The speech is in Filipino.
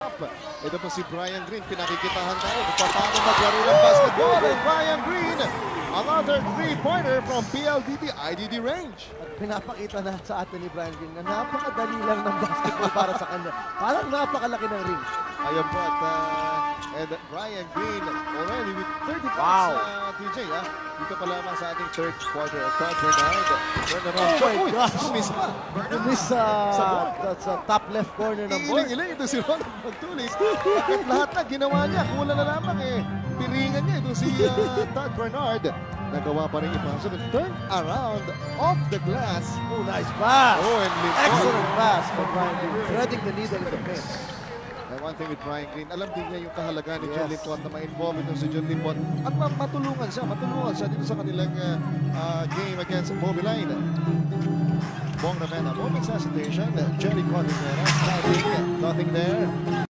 up. Ito po si Brian Green. Pinakikitahan tayo kung paano maglaro ng basketball. And Brian Green, another three-pointer from PLDT IDD range. At pinapakita na sa atin ni Brian Green na napakadali lang ng basketball para sa kanya. Parang napakalaki ng ring. Ayun po at and Brian Green already with 30 points. Wow. TJ, dito pa lamang sa ating third quarter. Todd Bernard. Oh my gosh. Miss pa. Miss sa top left corner ng board. Iling-iling ito si Ronald Magtulis. At lahat na ginawa niya. Kulang na lamang piringan niya ito si Todd Bernard. Nagawa pa rin ipasok. Turn around off the glass. Oh, nice pass. Oh, and excellent pass for Brian Green. Threading the needle in the paint. And one thing with Brian Green, alam din niya yung kahalagaan ni John Limpot na ma-involve ito si John Limpot at matulungan siya dito sa kanilang game against Mobiline. Bong Ravena, moments hesitation, Jerry Cordillera, nothing there.